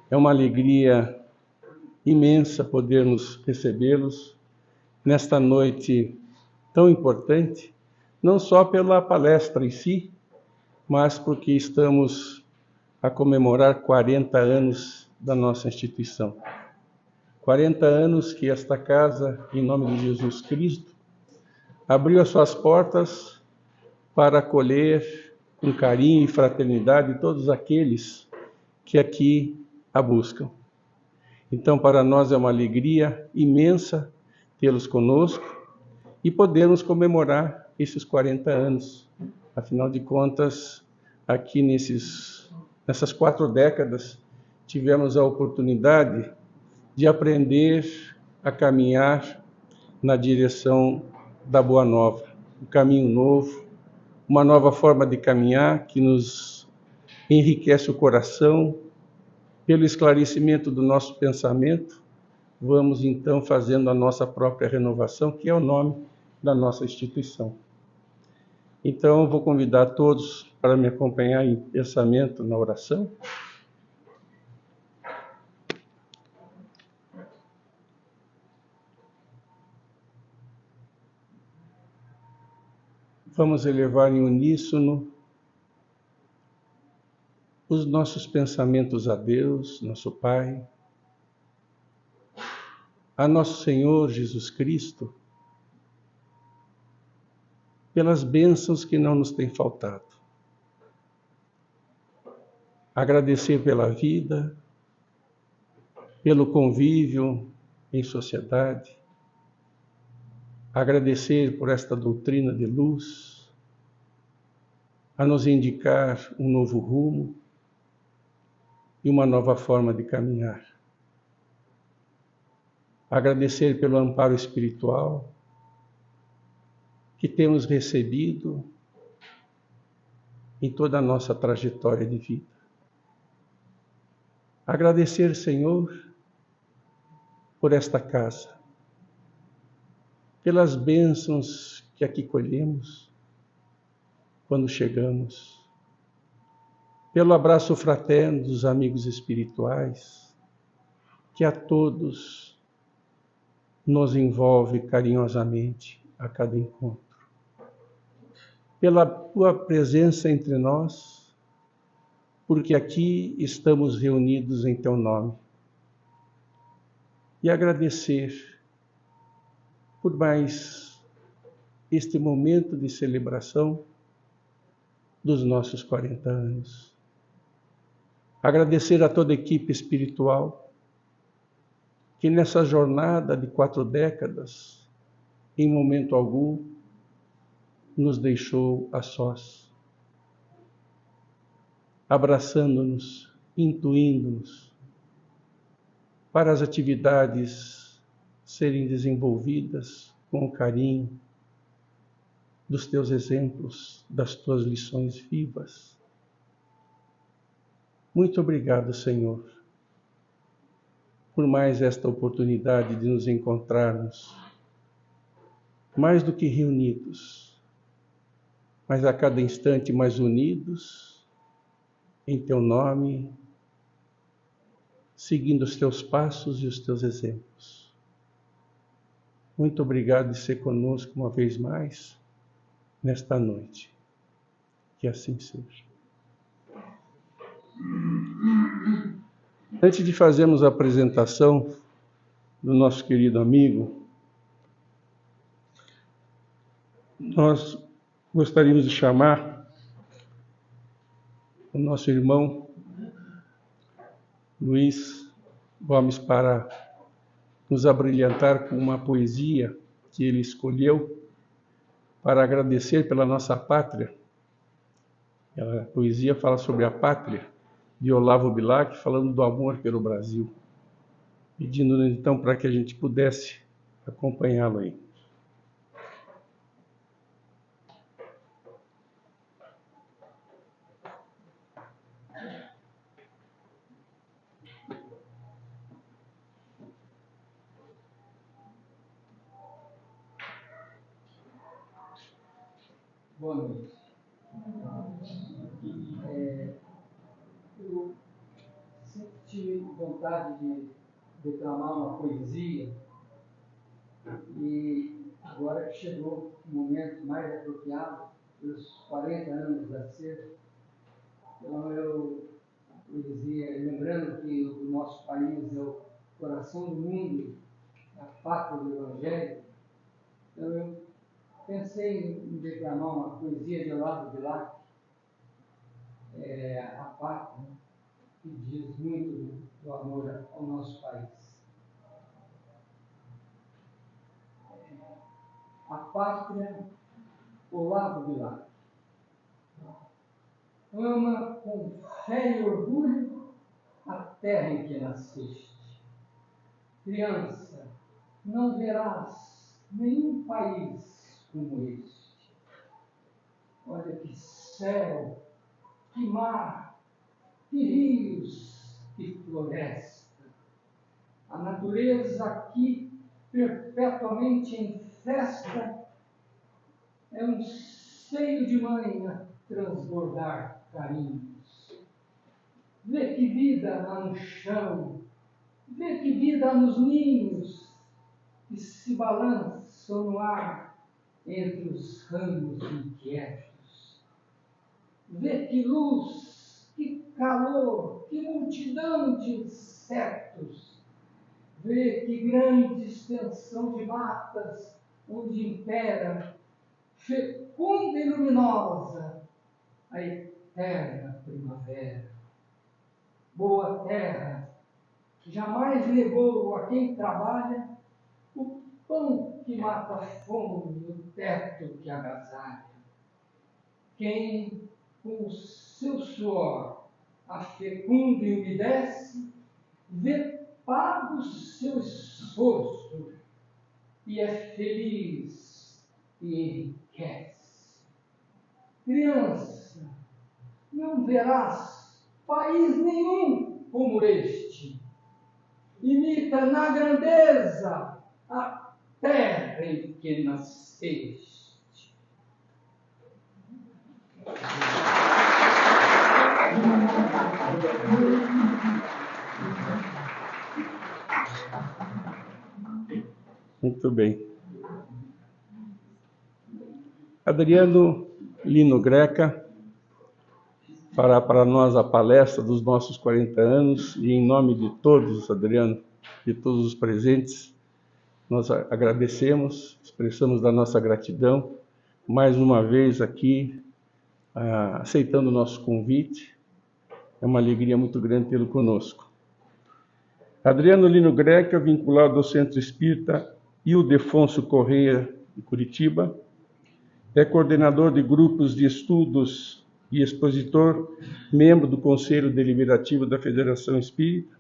É uma alegria imensa podermos recebê-los nesta noite tão importante, não só pela palestra em si, mas porque estamos a comemorar 40 anos da nossa instituição. 40 anos que esta casa, em nome de Jesus Cristo, abriu as suas portas para acolher com carinho e fraternidade todos aqueles que aqui a buscam. Então, para nós é uma alegria imensa tê-los conosco e podermos comemorar esses 40 anos. Afinal de contas, aqui nessas 4 décadas, tivemos a oportunidade de aprender a caminhar na direção da Boa Nova, um caminho novo, uma nova forma de caminhar que nos enriquece o coração. Pelo esclarecimento do nosso pensamento, vamos então fazendo a nossa própria renovação, que é o nome da nossa instituição. Então, vou convidar todos para me acompanhar em pensamento na oração. Vamos elevar em uníssono os nossos pensamentos a Deus, nosso Pai, a nosso Senhor Jesus Cristo, pelas bênçãos que não nos têm faltado. Agradecer pela vida, pelo convívio em sociedade, agradecer por esta doutrina de luz, a nos indicar um novo rumo e uma nova forma de caminhar. Agradecer pelo amparo espiritual que temos recebido em toda a nossa trajetória de vida. Agradecer, Senhor, por esta casa, pelas bênçãos que aqui colhemos quando chegamos, pelo abraço fraterno dos amigos espirituais, que a todos nos envolve carinhosamente a cada encontro. Pela tua presença entre nós, porque aqui estamos reunidos em teu nome. E agradecer por mais este momento de celebração dos nossos 40 anos. Agradecer a toda a equipe espiritual que nessa jornada de 4 décadas, em momento algum, nos deixou a sós, abraçando-nos, intuindo-nos para as atividades serem desenvolvidas com o carinho dos teus exemplos, das tuas lições vivas. Muito obrigado, Senhor, por mais esta oportunidade de nos encontrarmos, mais do que reunidos, mas a cada instante mais unidos em teu nome, seguindo os teus passos e os teus exemplos. Muito obrigado de ser conosco uma vez mais nesta noite. Que assim seja. Antes de fazermos a apresentação do nosso querido amigo, nós gostaríamos de chamar o nosso irmão Luiz Gomes para nos abrilhantar com uma poesia que ele escolheu para agradecer pela nossa pátria. A poesia fala sobre a pátria, de Olavo Bilac, falando do amor pelo Brasil, pedindo então para que a gente pudesse acompanhá-lo aí. Boa noite. Eu sempre tive tive vontade de declamar uma poesia e agora que chegou o momento mais apropriado, os 40 anos da CEF, então a poesia, lembrando que o nosso país é o coração do mundo, a pátria do Evangelho, então eu pensei em declamar uma poesia de Olavo Bilac, a pátria, que diz muito do amor ao nosso país. A pátria, Olavo Bilac. Ama com fé e orgulho a terra em que nasceste. Criança, não verás nenhum país como este. Olha que céu, que mar, que rios, que floresta. A natureza aqui, perpetuamente em festa, é um seio de mãe a transbordar carinhos. Vê que vida há no chão, vê que vida há nos ninhos que se balançam no ar entre os ramos inquietos. Vê que luz, que calor, que multidão de insetos. Vê que grande extensão de matas onde impera, fecunda e luminosa, a eterna primavera. Boa terra, jamais negou a quem trabalha o pão que mata a fome, o teto que agasalha. Quem, com o seu suor, a fecunda e umedece, vê pago o seu esforço e é feliz e enriquece. Criança, não verás país nenhum como este. Imita na grandeza a terra em que nasceste. Muito bem. Adriano Lino Greca fará para nós a palestra dos nossos 40 anos e, em nome de todos, Adriano, de todos os presentes, nós agradecemos, expressamos da nossa gratidão, mais uma vez aqui, aceitando o nosso convite. É uma alegria muito grande tê-lo conosco. Adriano Lino Greca, vinculado ao Centro Espírita Ildefonso Correia, de Curitiba, é coordenador de grupos de estudos e expositor, membro do Conselho Deliberativo da Federação Espírita,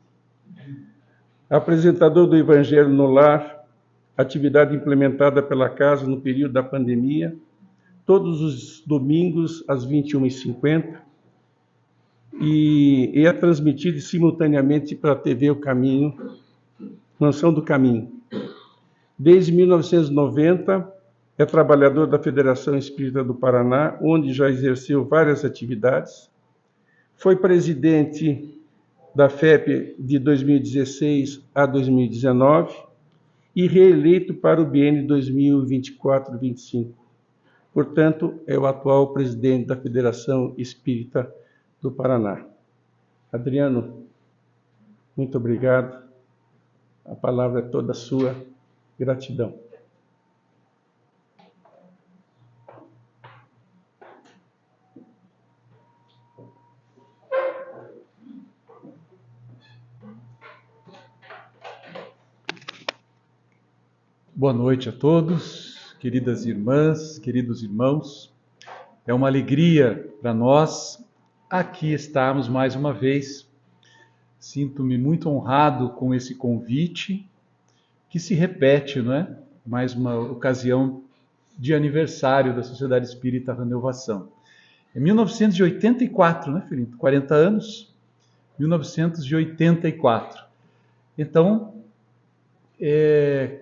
apresentador do Evangelho no Lar, atividade implementada pela Casa no período da pandemia, todos os domingos às 21h50, e é transmitido simultaneamente para a TV O Caminho, Mansão do Caminho. Desde 1990, é trabalhador da Federação Espírita do Paraná, onde já exerceu várias atividades. Foi presidente da FEP de 2016 a 2019 e reeleito para o biênio 2024-25. Portanto, é o atual presidente da Federação Espírita do Paraná. Adriano, muito obrigado. A palavra é toda sua. Gratidão. Boa noite a todos, queridas irmãs, queridos irmãos. É uma alegria para nós aqui estarmos mais uma vez. Sinto-me muito honrado com esse convite, que se repete, não é? Mais uma ocasião de aniversário da Sociedade Espírita Renovação. É 1984, né, Felipe? 40 anos, 1984. Então, é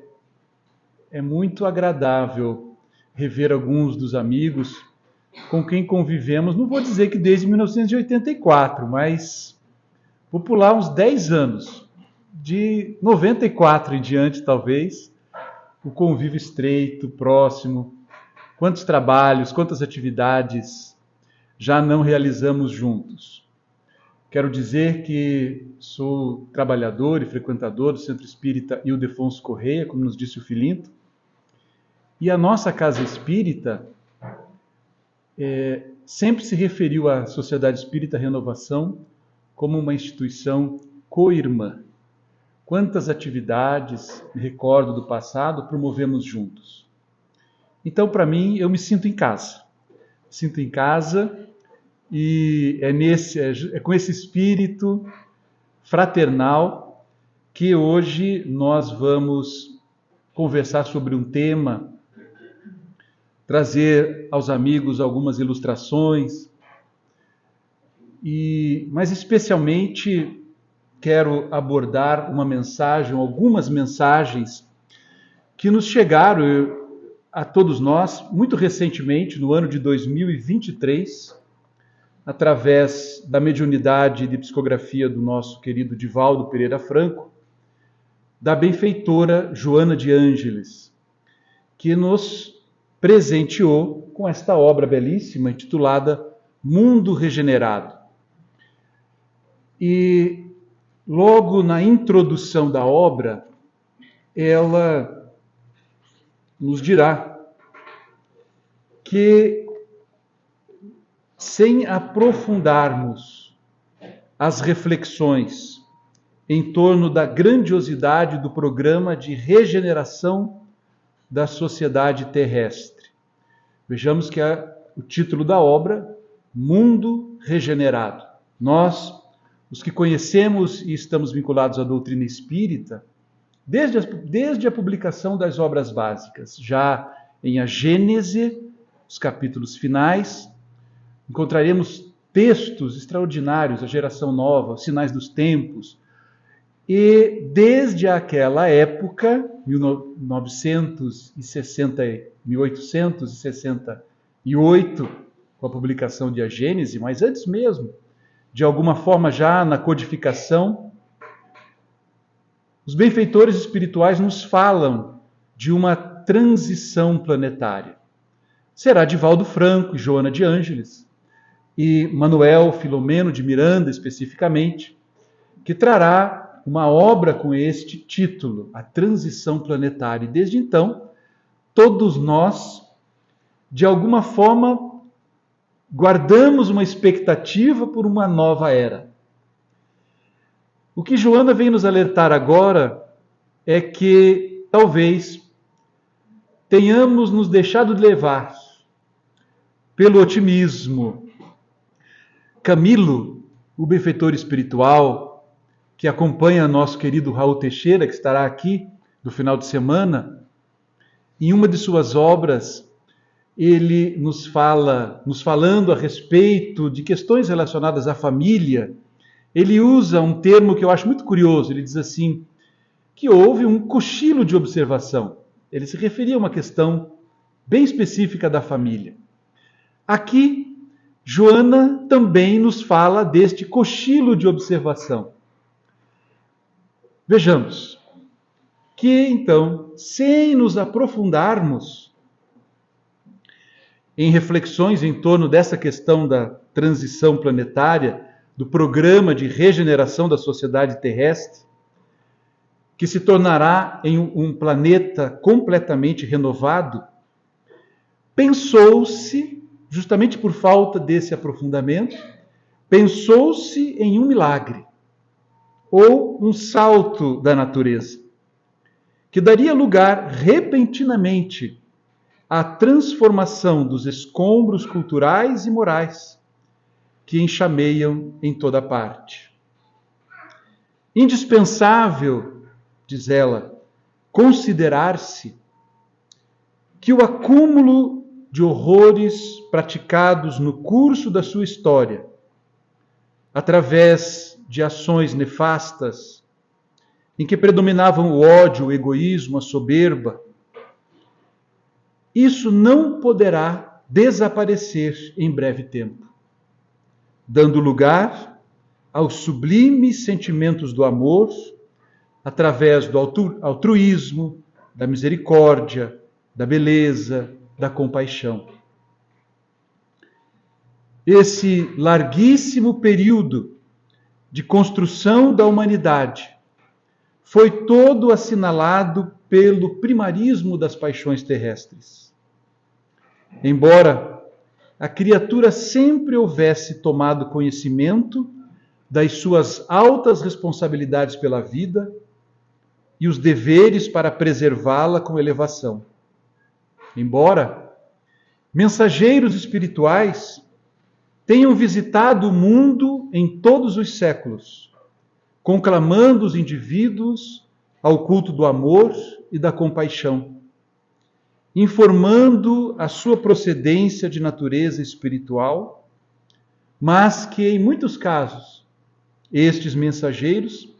muito agradável rever alguns dos amigos com quem convivemos, não vou dizer que desde 1984, mas vou pular uns 10 anos, de 94 em diante, talvez, o convívio estreito, próximo, quantos trabalhos, quantas atividades já não realizamos juntos. Quero dizer que sou trabalhador e frequentador do Centro Espírita Ildefonso Correia, como nos disse o Filinto, e a nossa Casa Espírita sempre se referiu à Sociedade Espírita Renovação como uma instituição co-irmã. Quantas atividades, me recordo do passado, promovemos juntos. Então, para mim, eu me sinto em casa. Sinto em casa e é com esse espírito fraternal que hoje nós vamos conversar sobre um tema, trazer aos amigos algumas ilustrações, mas especialmente quero abordar uma mensagem, algumas mensagens que nos chegaram a todos nós muito recentemente, no ano de 2023, através da mediunidade de psicografia do nosso querido Divaldo Pereira Franco, da benfeitora Joana de Ângeles, que nos presenteou com esta obra belíssima intitulada Mundo Regenerado. E logo na introdução da obra, ela nos dirá que, sem aprofundarmos as reflexões em torno da grandiosidade do programa de regeneração da sociedade terrestre, vejamos que o título da obra, Mundo Regenerado. Nós, os que conhecemos e estamos vinculados à doutrina espírita, desde a publicação das obras básicas, já em A Gênese, os capítulos finais, encontraremos textos extraordinários, A Geração Nova, Os Sinais dos Tempos, e desde aquela época, 1868, com a publicação de A Gênese, mas antes mesmo, de alguma forma já na codificação, os benfeitores espirituais nos falam de uma transição planetária. Será Divaldo Franco e Joana de Ângeles, e Manuel Filomeno de Miranda, especificamente, que trará uma obra com este título, A Transição Planetária. E desde então, todos nós, de alguma forma, guardamos uma expectativa por uma nova era. O que Joana vem nos alertar agora é que talvez tenhamos nos deixado de levar pelo otimismo. Camilo, o benfeitor espiritual, que acompanha nosso querido Raul Teixeira, que estará aqui no final de semana, em uma de suas obras, ele nos falando a respeito de questões relacionadas à família, ele usa um termo que eu acho muito curioso. Ele diz assim, que houve um cochilo de observação. Ele se referia a uma questão bem específica da família. Aqui, Joana também nos fala deste cochilo de observação. Vejamos que, então, sem nos aprofundarmos em reflexões em torno dessa questão da transição planetária, do programa de regeneração da sociedade terrestre, que se tornará em um planeta completamente renovado, pensou-se, justamente por falta desse aprofundamento, pensou-se em um milagre, ou um salto da natureza, que daria lugar repentinamente à transformação dos escombros culturais e morais que enxameiam em toda parte. Indispensável, diz ela, considerar-se que o acúmulo de horrores praticados no curso da sua história, através de ações nefastas, em que predominavam o ódio, o egoísmo, a soberba, isso não poderá desaparecer em breve tempo, dando lugar aos sublimes sentimentos do amor, através do altruísmo, da misericórdia, da beleza, da compaixão. Esse larguíssimo período de construção da humanidade foi todo assinalado pelo primarismo das paixões terrestres. Embora a criatura sempre houvesse tomado conhecimento das suas altas responsabilidades pela vida e os deveres para preservá-la com elevação. Embora mensageiros espirituais tenham visitado o mundo em todos os séculos, conclamando os indivíduos ao culto do amor e da compaixão, informando a sua procedência de natureza espiritual, mas que, em muitos casos, estes mensageiros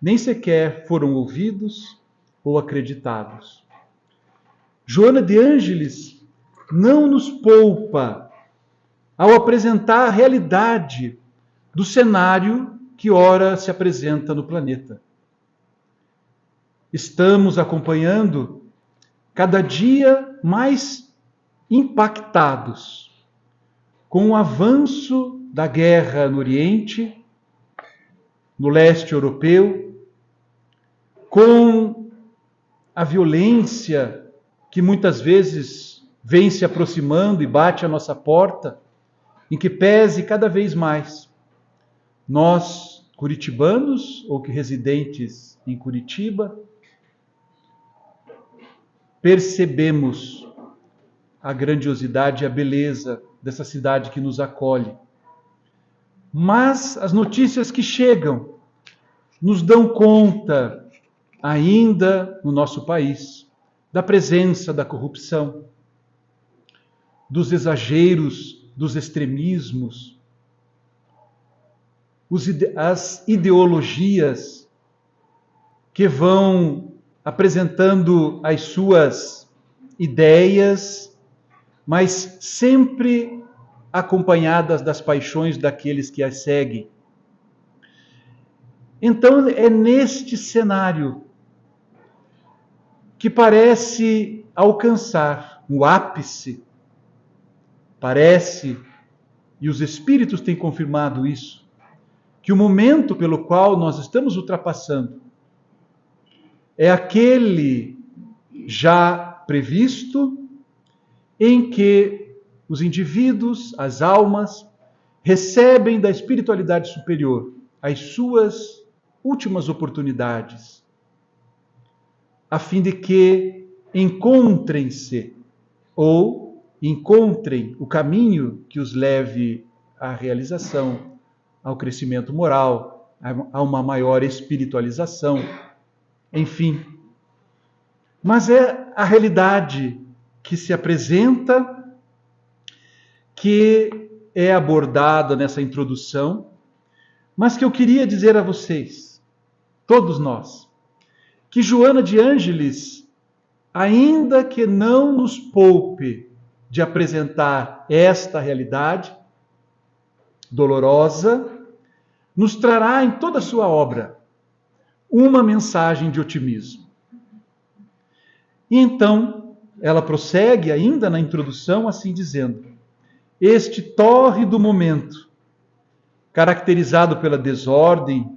nem sequer foram ouvidos ou acreditados. Joana de Ângeles não nos poupa ao apresentar a realidade do cenário que ora se apresenta no planeta. Estamos acompanhando cada dia mais impactados com o avanço da guerra no Oriente, no leste europeu, com a violência que muitas vezes vem se aproximando e bate à nossa porta, em que pese cada vez mais nós, curitibanos ou que residentes em Curitiba, percebemos a grandiosidade e a beleza dessa cidade que nos acolhe. Mas as notícias que chegam nos dão conta, ainda no nosso país, da presença da corrupção, dos exageros, dos extremismos, as ideologias que vão apresentando as suas ideias, mas sempre acompanhadas das paixões daqueles que as seguem. Então, é neste cenário que parece alcançar o ápice, parece, e os espíritos têm confirmado isso, que o momento pelo qual nós estamos ultrapassando é aquele já previsto em que os indivíduos, as almas, recebem da espiritualidade superior as suas últimas oportunidades, a fim de que encontrem-se ou encontrem o caminho que os leve à realização, ao crescimento moral, a uma maior espiritualização, enfim. Mas é a realidade que se apresenta, que é abordada nessa introdução, mas que eu queria dizer a vocês, todos nós, que Joana de Ângeles, ainda que não nos poupe de apresentar esta realidade dolorosa, nos trará em toda a sua obra uma mensagem de otimismo. E então, ela prossegue ainda na introdução assim dizendo: este tórrido momento, caracterizado pela desordem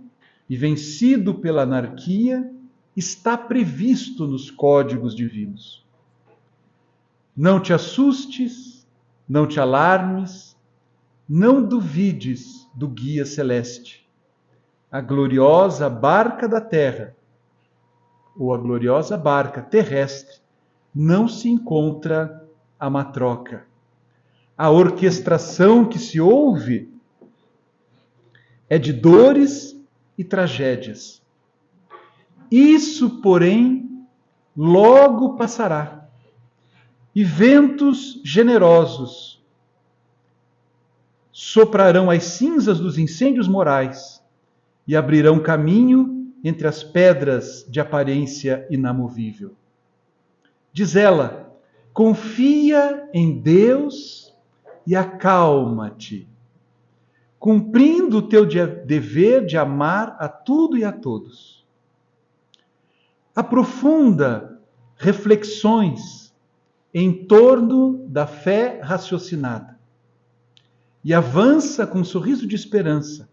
e vencido pela anarquia, está previsto nos códigos divinos. Não te assustes, não te alarmes, não duvides do guia celeste. A gloriosa barca da terra, ou a gloriosa barca terrestre, não se encontra à matroca. A orquestração que se ouve é de dores e tragédias. Isso, porém, logo passará, e ventos generosos soprarão as cinzas dos incêndios morais e abrirão caminho entre as pedras de aparência inamovível. Diz ela: confia em Deus e acalma-te. cumprindo o teu dever de amar a tudo e a todos. Aprofunda reflexões em torno da fé raciocinada e avança com um sorriso de esperança,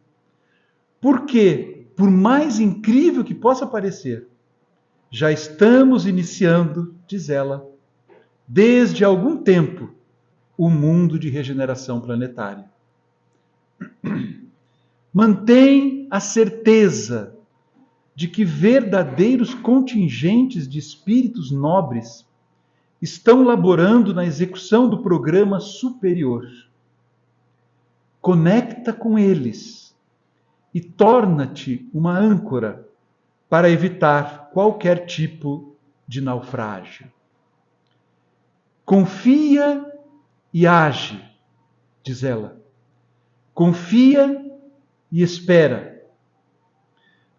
porque, por mais incrível que possa parecer, já estamos iniciando, diz ela, desde algum tempo, o mundo de regeneração planetária. Mantém a certeza de que verdadeiros contingentes de espíritos nobres estão laborando na execução do programa superior. Conecta com eles e torna-te uma âncora para evitar qualquer tipo de naufrágio. Confia e age, diz ela. Confia e espera.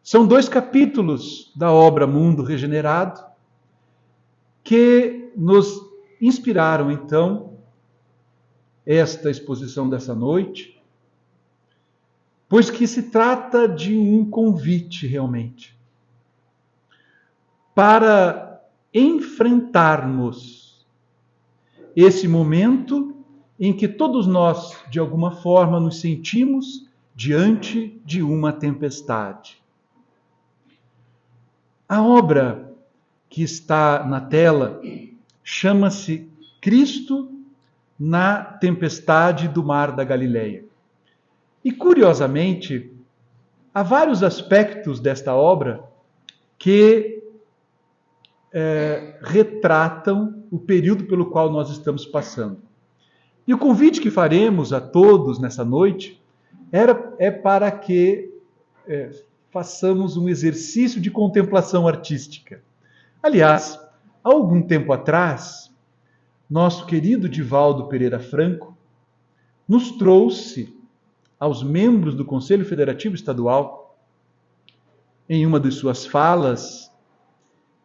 São 2 capítulos da obra Mundo Regenerado que nos inspiraram, então, esta exposição dessa noite, pois que se trata de um convite, realmente, para enfrentarmos esse momento em que todos nós, de alguma forma, nos sentimos diante de uma tempestade. A obra que está na tela chama-se Cristo na Tempestade do Mar da Galileia. E, curiosamente, há vários aspectos desta obra que retratam o período pelo qual nós estamos passando. E o convite que faremos a todos nessa noite é para que façamos um exercício de contemplação artística. Aliás, há algum tempo atrás, nosso querido Divaldo Pereira Franco nos trouxe aos membros do Conselho Federativo Estadual, em uma de suas falas,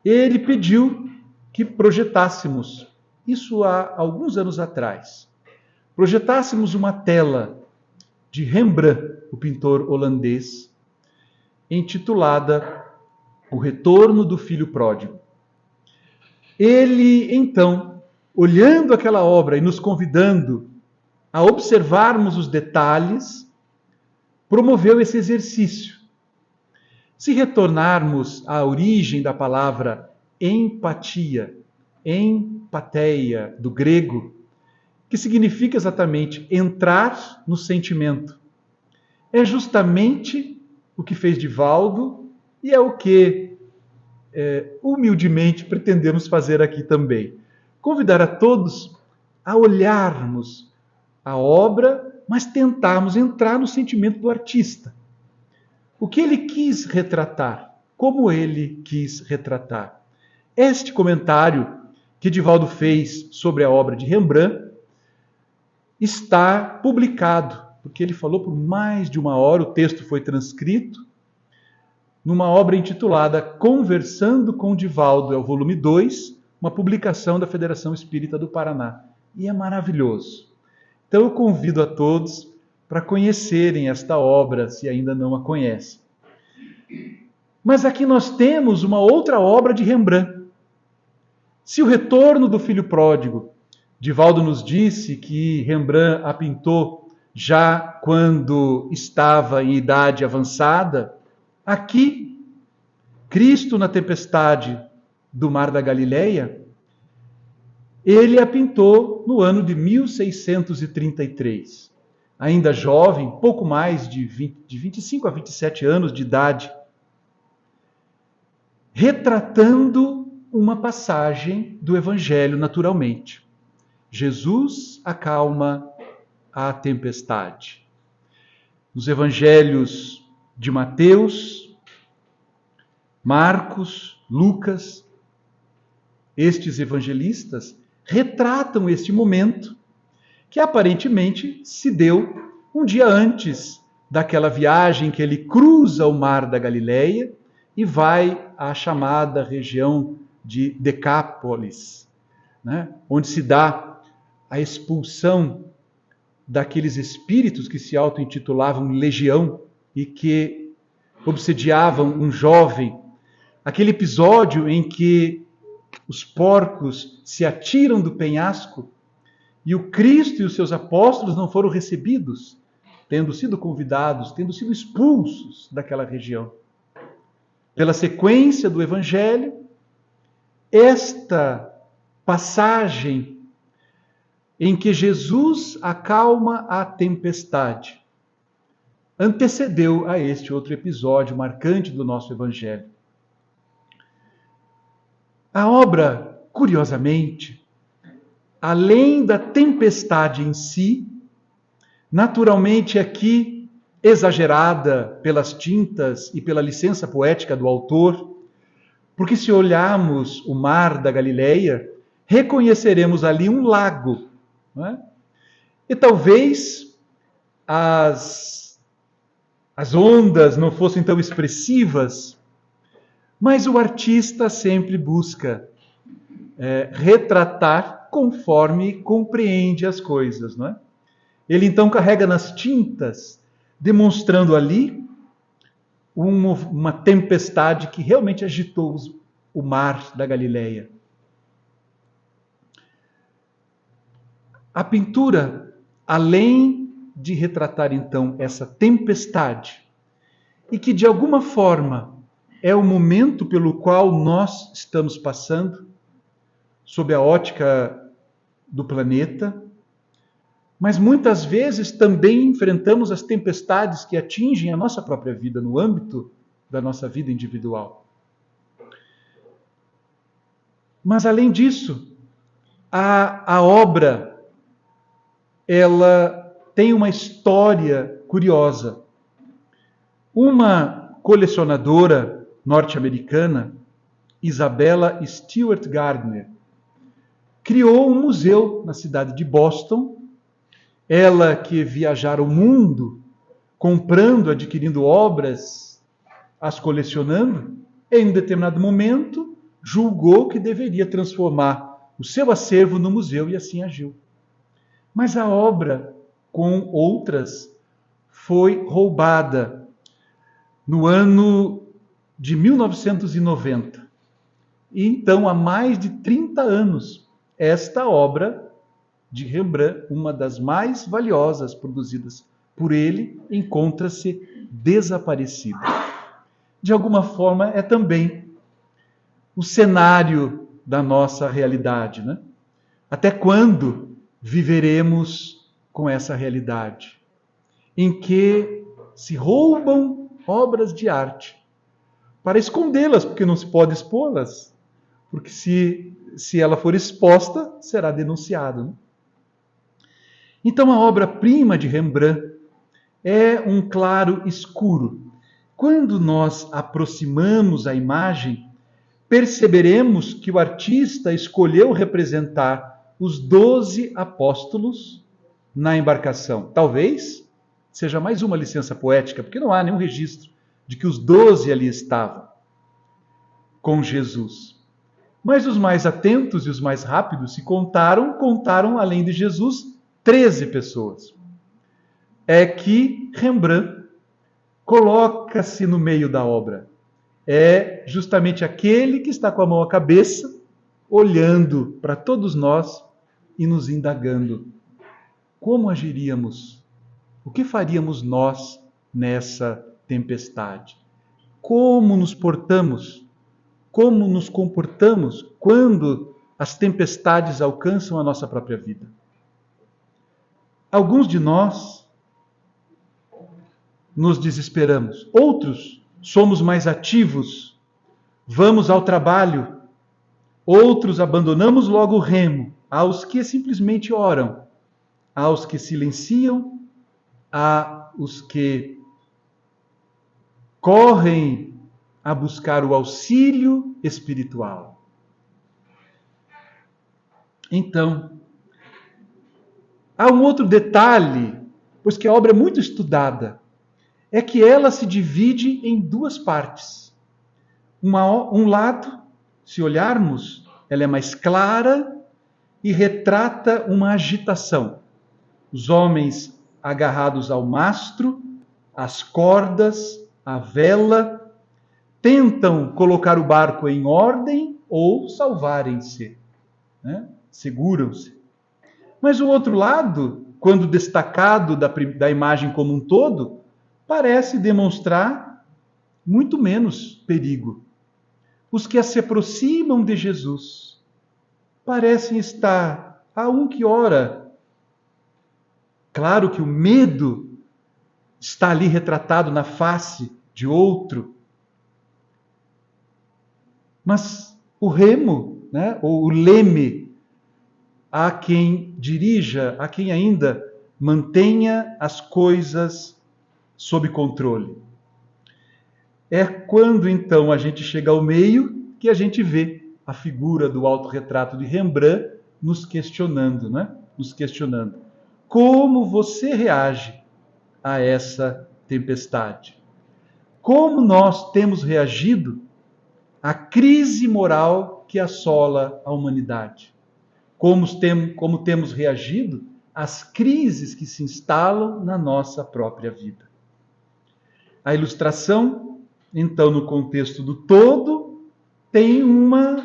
ele pediu que projetássemos, isso há alguns anos atrás, projetássemos uma tela de Rembrandt, o pintor holandês, intitulada O Retorno do Filho Pródigo. Ele, então, olhando aquela obra e nos convidando a observarmos os detalhes, promoveu esse exercício. Se retornarmos à origem da palavra empatia, empateia, do grego, que significa exatamente entrar no sentimento, é justamente o que fez Divaldo e é o que humildemente pretendemos fazer aqui também. Convidar a todos a olharmos a obra, mas tentarmos entrar no sentimento do artista. O que ele quis retratar, como ele quis retratar. Este comentário que Divaldo fez sobre a obra de Rembrandt está publicado, porque ele falou por mais de 1 hora, o texto foi transcrito, numa obra intitulada Conversando com Divaldo, é o volume 2, uma publicação da Federação Espírita do Paraná. E é maravilhoso. Então eu convido a todos para conhecerem esta obra, se ainda não a conhecem. Mas aqui nós temos uma outra obra de Rembrandt. Se o Retorno do Filho Pródigo, Divaldo nos disse que Rembrandt a pintou já quando estava em idade avançada, aqui, Cristo na Tempestade do Mar da Galileia, ele a pintou no ano de 1633. Ainda jovem, pouco mais de 25 a 27 anos de idade, retratando uma passagem do Evangelho naturalmente. Jesus acalma a tempestade. Nos Evangelhos de Mateus, Marcos, Lucas, estes evangelistas retratam este momento que aparentemente se deu um dia antes daquela viagem que ele cruza o mar da Galileia e vai à chamada região de Decápolis, né? Onde se dá a expulsão daqueles espíritos que se auto-intitulavam Legião e que obsediavam um jovem. Aquele episódio em que os porcos se atiram do penhasco e o Cristo e os seus apóstolos não foram recebidos, tendo sido convidados, tendo sido expulsos daquela região. Pela sequência do Evangelho, esta passagem em que Jesus acalma a tempestade antecedeu a este outro episódio marcante do nosso Evangelho. A obra, curiosamente, além da tempestade em si, naturalmente aqui exagerada pelas tintas e pela licença poética do autor, porque se olharmos o mar da Galileia, reconheceremos ali um lago, não é? E talvez as ondas não fossem tão expressivas, mas o artista sempre busca retratar conforme compreende as coisas, não é? Ele então carrega nas tintas, demonstrando ali uma tempestade que realmente agitou o mar da Galileia. A pintura, além de retratar então essa tempestade, e que de alguma forma é o momento pelo qual nós estamos passando, sob a ótica do planeta, mas muitas vezes também enfrentamos as tempestades que atingem a nossa própria vida, no âmbito da nossa vida individual. Mas além disso, a obra, ela tem uma história curiosa. Uma colecionadora norte-americana, Isabella Stewart Gardner, criou um museu na cidade de Boston. Ela que viajara o mundo, comprando, adquirindo obras, as colecionando, em um determinado momento, julgou que deveria transformar o seu acervo no museu e assim agiu. Mas a obra, com outras, foi roubada no ano de 1990. E então, há mais de 30 anos, esta obra de Rembrandt, uma das mais valiosas produzidas por ele, encontra-se desaparecida. De alguma forma, é também o cenário da nossa realidade, né? Até quando viveremos com essa realidade? Em que se roubam obras de arte para escondê-las, porque não se pode expô-las, porque se ela for exposta, será denunciada, né? Então, a obra-prima de Rembrandt é um claro escuro. Quando nós aproximamos a imagem, perceberemos que o artista escolheu representar os 12 apóstolos na embarcação. Talvez seja mais uma licença poética, porque não há nenhum registro de que os 12 ali estavam com Jesus. Mas os mais atentos e os mais rápidos se contaram além de Jesus, 13 pessoas. É que Rembrandt coloca-se no meio da obra. É justamente aquele que está com a mão à cabeça, olhando para todos nós e nos indagando. Como agiríamos? O que faríamos nós nessa tempestade? Como nos portamos? Como nos comportamos quando as tempestades alcançam a nossa própria vida? Alguns de nós nos desesperamos, outros somos mais ativos, vamos ao trabalho, outros abandonamos logo o remo, aos que simplesmente oram, aos que silenciam, aos que correm a buscar o auxílio espiritual. Então, há um outro detalhe, pois que a obra é muito estudada, é que ela se divide em duas partes. Um lado, se olharmos, ela é mais clara e retrata uma agitação. os homens agarrados ao mastro, às cordas, à vela, tentam colocar o barco em ordem ou salvarem-se, né? Seguram-se. Mas o outro lado, quando destacado da imagem como um todo, parece demonstrar muito menos perigo. Os que se aproximam de Jesus parecem estar a um que ora. Claro que o medo está ali retratado na face de outro. Mas o remo, né, ou o leme, há quem dirija, há quem ainda mantenha as coisas sob controle. É quando então a gente chega ao meio que a gente vê a figura do autorretrato de Rembrandt nos questionando, né? Nos questionando. Como você reage a essa tempestade? Como nós temos reagido à crise moral que assola a humanidade? Como temos reagido às crises que se instalam na nossa própria vida? A ilustração, então, no contexto do todo, tem uma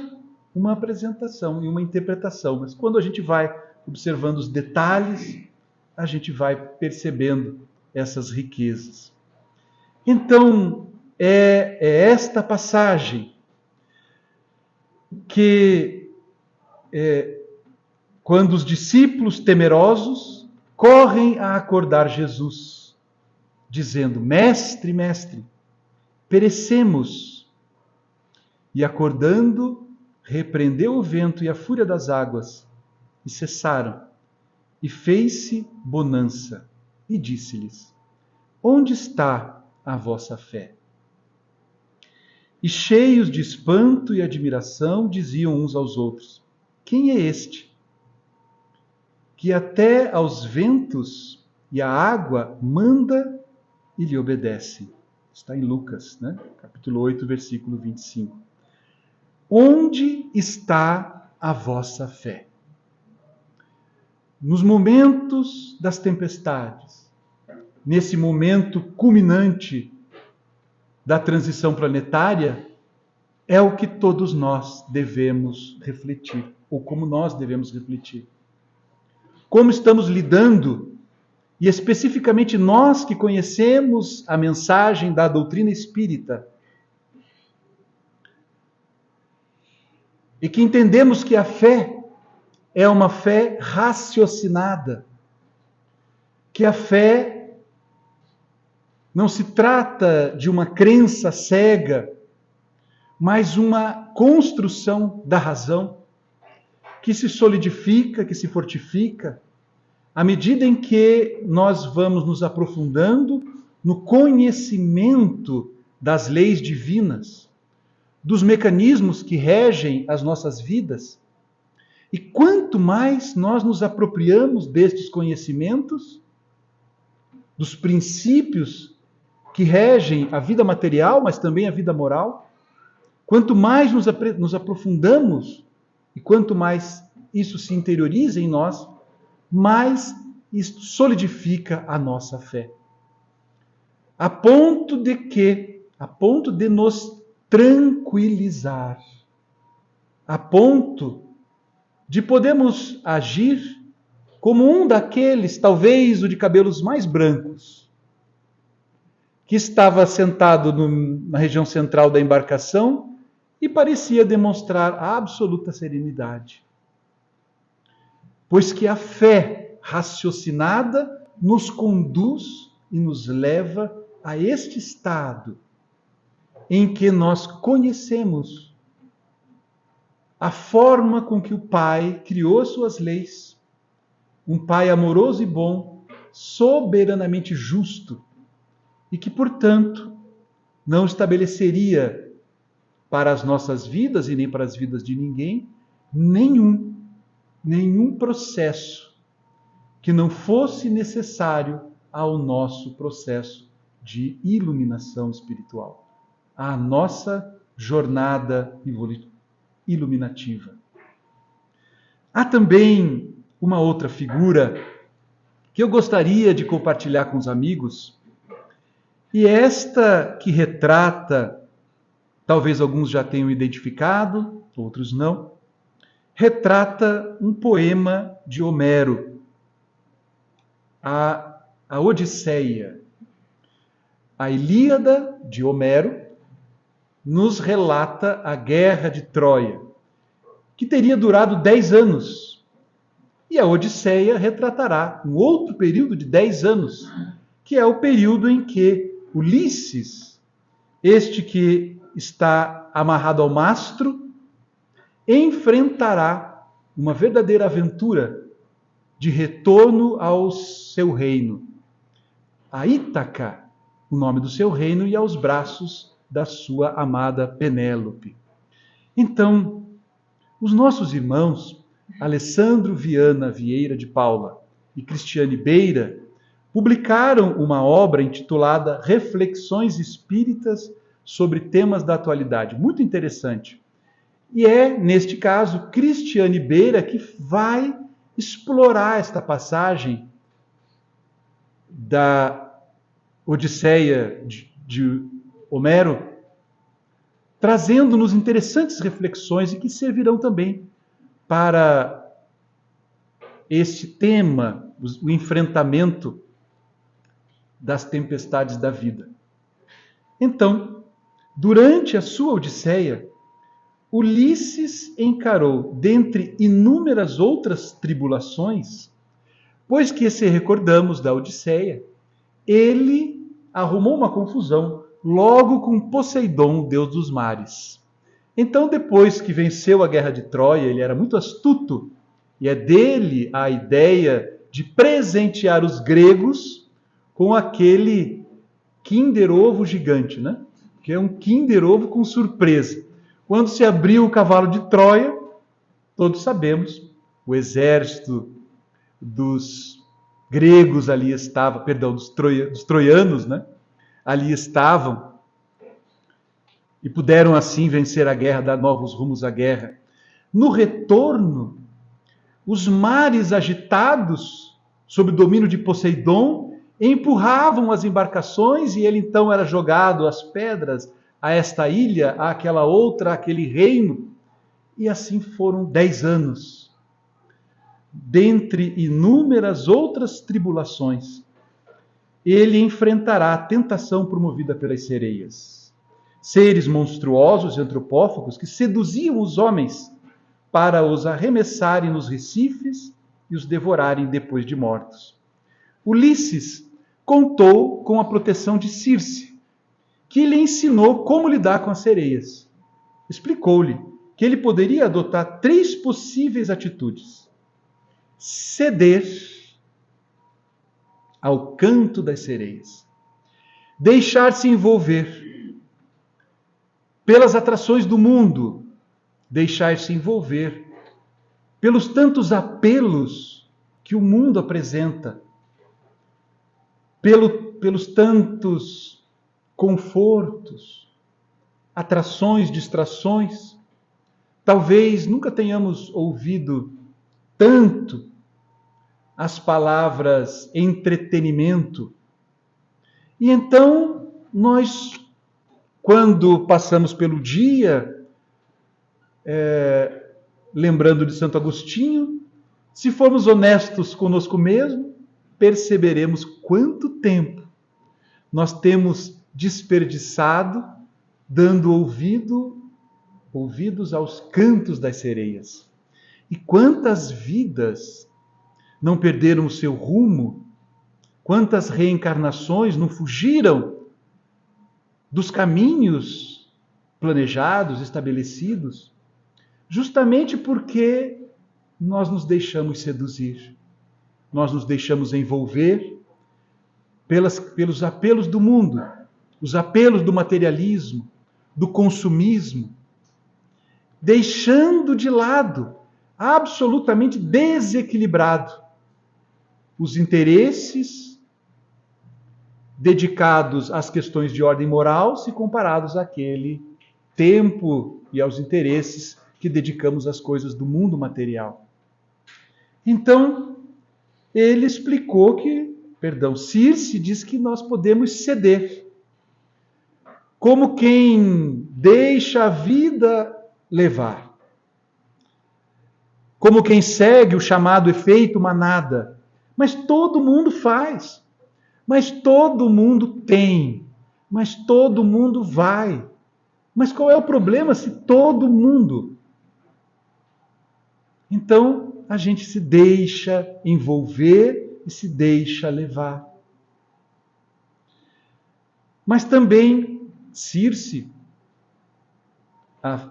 apresentação e uma interpretação. Mas quando a gente vai observando os detalhes, a gente vai percebendo essas riquezas. Então, é esta passagem que, quando os discípulos temerosos correm a acordar Jesus, dizendo: Mestre, mestre, perecemos. E acordando, repreendeu o vento e a fúria das águas, e cessaram. E fez-se bonança, e disse-lhes: Onde está a vossa fé? E cheios de espanto e admiração, diziam uns aos outros: Quem é este, que até aos ventos e à água manda e lhe obedece? Está em Lucas, né? Capítulo 8, versículo 25. Onde está a vossa fé? Nos momentos das tempestades, nesse momento culminante da transição planetária, é o que todos nós devemos refletir, ou como nós devemos refletir. Como estamos lidando, e especificamente nós que conhecemos a mensagem da doutrina espírita, e que entendemos que a fé é uma fé raciocinada, que a fé não se trata de uma crença cega, mas uma construção da razão, que se solidifica, que se fortifica, à medida em que nós vamos nos aprofundando no conhecimento das leis divinas, dos mecanismos que regem as nossas vidas. E quanto mais nós nos apropriamos destes conhecimentos, dos princípios que regem a vida material, mas também a vida moral, quanto mais nos aprofundamos e quanto mais isso se interioriza em nós, mais isto solidifica a nossa fé. A ponto de nos tranquilizar, a ponto de podermos agir como um daqueles, talvez o de cabelos mais brancos, que estava sentado na região central da embarcação e parecia demonstrar a absoluta serenidade. Pois que a fé raciocinada nos conduz e nos leva a este estado em que nós conhecemos a forma com que o Pai criou suas leis, um Pai amoroso e bom, soberanamente justo, e que, portanto, não estabeleceria para as nossas vidas e nem para as vidas de ninguém nenhum processo que não fosse necessário ao nosso processo de iluminação espiritual, à nossa jornada iluminativa. Há também uma outra figura que eu gostaria de compartilhar com os amigos, e esta que retrata, talvez alguns já tenham identificado, outros não, retrata um poema de Homero, a Odisseia. A Ilíada de Homero nos relata a guerra de Troia, que teria durado 10 anos. E a Odisseia retratará um outro período de 10 anos, que é o período em que Ulisses, este que está amarrado ao mastro, enfrentará uma verdadeira aventura de retorno ao seu reino, a Ítaca, o nome do seu reino, e aos braços da sua amada Penélope. Então, os nossos irmãos, Alessandro Viana Vieira de Paula e Cristiane Beira, publicaram uma obra intitulada Reflexões Espíritas sobre Temas da Atualidade, muito interessante. E é, neste caso, Cristiane Beira que vai explorar esta passagem da Odisseia de Homero, trazendo-nos interessantes reflexões e que servirão também para este tema, o enfrentamento das tempestades da vida. Então, durante a sua Odisseia, Ulisses encarou, dentre inúmeras outras tribulações, pois que, se recordamos da Odisseia, ele arrumou uma confusão logo com Poseidon, o deus dos mares. Então, depois que venceu a guerra de Troia, ele era muito astuto, e é dele a ideia de presentear os gregos com aquele Kinder Ovo gigante, né? Que é um Kinder Ovo com surpresa. Quando se abriu o cavalo de Troia, todos sabemos, o exército dos gregos ali estava, perdão, dos troianos, né? Ali estavam e puderam assim vencer a guerra, dar novos rumos à guerra. No retorno, os mares agitados, sob o domínio de Poseidon, empurravam as embarcações e ele então era jogado às pedras, a esta ilha, àquela outra, àquele reino. E assim foram 10 anos. Dentre inúmeras outras tribulações, ele enfrentará a tentação promovida pelas sereias. Seres monstruosos e antropófagos que seduziam os homens para os arremessarem nos recifes e os devorarem depois de mortos. Ulisses contou com a proteção de Circe, que lhe ensinou como lidar com as sereias. Explicou-lhe que ele poderia adotar 3 possíveis atitudes: ceder ao canto das sereias, deixar-se envolver pelas atrações do mundo, deixar-se envolver pelos tantos que o mundo apresenta, pelos tantos confortos, atrações, distrações. Talvez nunca tenhamos ouvido tanto as palavras entretenimento. E então, nós, quando passamos pelo dia, lembrando de Santo Agostinho, se formos honestos conosco mesmo, perceberemos quanto tempo nós temos desperdiçado dando ouvidos aos cantos das sereias. E quantas vidas não perderam o seu rumo, quantas reencarnações não fugiram dos caminhos planejados, estabelecidos, justamente porque nós nos deixamos seduzir, nós nos deixamos envolver pelos apelos do mundo, os apelos do materialismo, do consumismo, deixando de lado, absolutamente desequilibrado, os interesses dedicados às questões de ordem moral se comparados àquele tempo e aos interesses que dedicamos às coisas do mundo material. Então, ele explicou que, Circe diz que nós podemos ceder. Como quem deixa a vida levar. Como quem segue o chamado efeito manada. Mas todo mundo faz. Mas todo mundo tem. Mas todo mundo vai. Mas qual é o problema se todo mundo? Então, a gente se deixa envolver e se deixa levar. Mas também Circe, a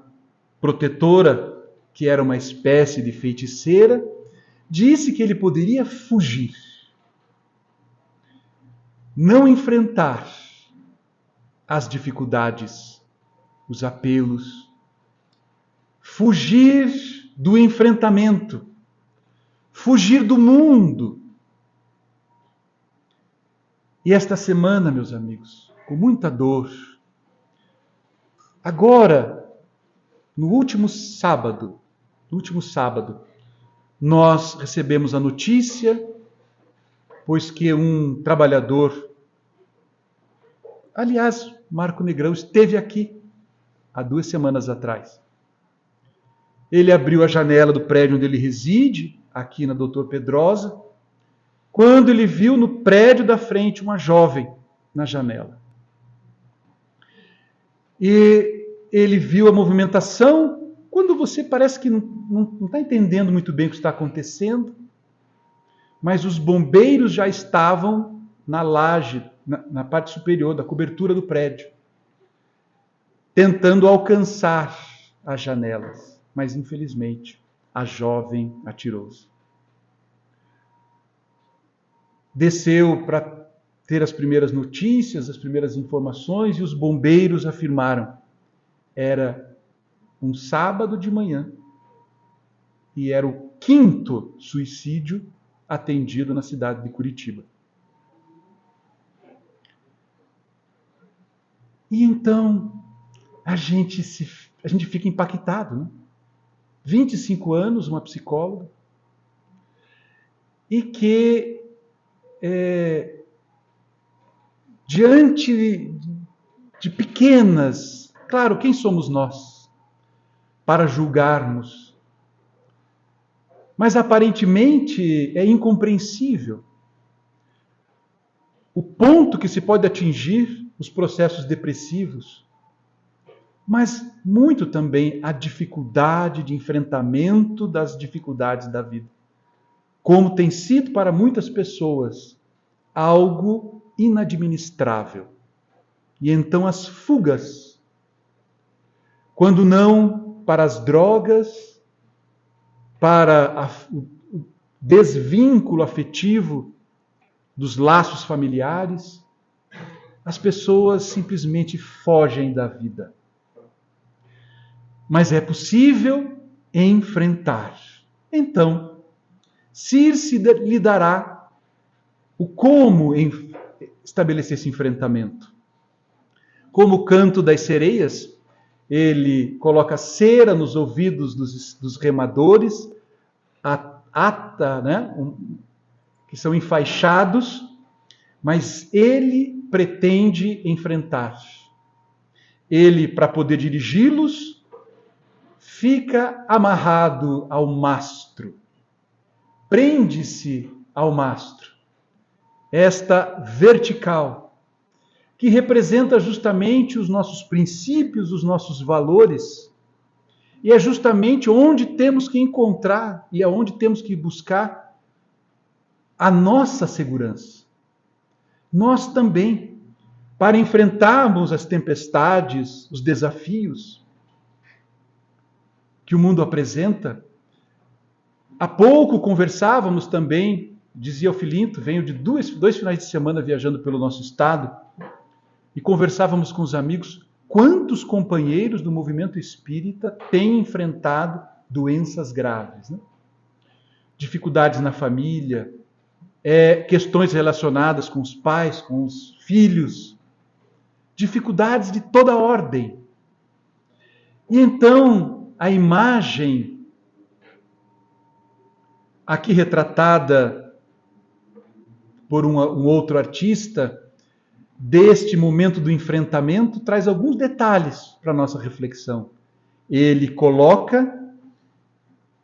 protetora, que era uma espécie de feiticeira, disse que ele poderia fugir. Não enfrentar as dificuldades, os apelos. Fugir do enfrentamento. Fugir do mundo. E esta semana, meus amigos, com muita dor, agora, no último sábado, nós recebemos a notícia, pois que um trabalhador, aliás, Marco Negrão esteve aqui há 2 semanas atrás. Ele abriu a janela do prédio onde ele reside, aqui na Doutor Pedrosa, quando ele viu no prédio da frente uma jovem na janela. E ele viu a movimentação, quando você parece que não está entendendo muito bem o que está acontecendo, mas os bombeiros já estavam na laje, na parte superior da cobertura do prédio, tentando alcançar as janelas. Mas, infelizmente, a jovem atirou-se. Desceu para ter as primeiras notícias, as primeiras informações, e os bombeiros afirmaram: era um sábado de manhã e era o 5º suicídio atendido na cidade de Curitiba. E então a gente fica impactado, né? 25 anos, uma psicóloga, e que diante de pequenas, claro, quem somos nós para julgarmos? Mas aparentemente é incompreensível o ponto que se pode atingir os processos depressivos, mas muito também a dificuldade de enfrentamento das dificuldades da vida. Como tem sido para muitas pessoas algo inadministrável. E então as fugas, quando não para as drogas, para o desvínculo afetivo dos laços familiares, as pessoas simplesmente fogem da vida. Mas é possível enfrentar. Então, Circe lhe dará o como estabelecer esse enfrentamento. Como o canto das sereias, ele coloca cera nos ouvidos dos remadores, que são enfaixados, mas ele pretende enfrentar. Ele, para poder dirigi-los, fica amarrado ao mastro. Prende-se ao mastro. Esta vertical, que representa justamente os nossos princípios, os nossos valores, e é justamente onde temos que encontrar e aonde temos que buscar a nossa segurança. Nós também, para enfrentarmos as tempestades, os desafios que o mundo apresenta. Há pouco conversávamos também, dizia o Filinto, venho de dois finais de semana viajando pelo nosso estado, e conversávamos com os amigos, quantos companheiros do movimento espírita têm enfrentado doenças graves, né? Dificuldades na família, questões relacionadas com os pais, com os filhos, dificuldades de toda ordem. E então, a imagem aqui retratada por um outro artista, deste momento do enfrentamento, traz alguns detalhes para a nossa reflexão. Ele coloca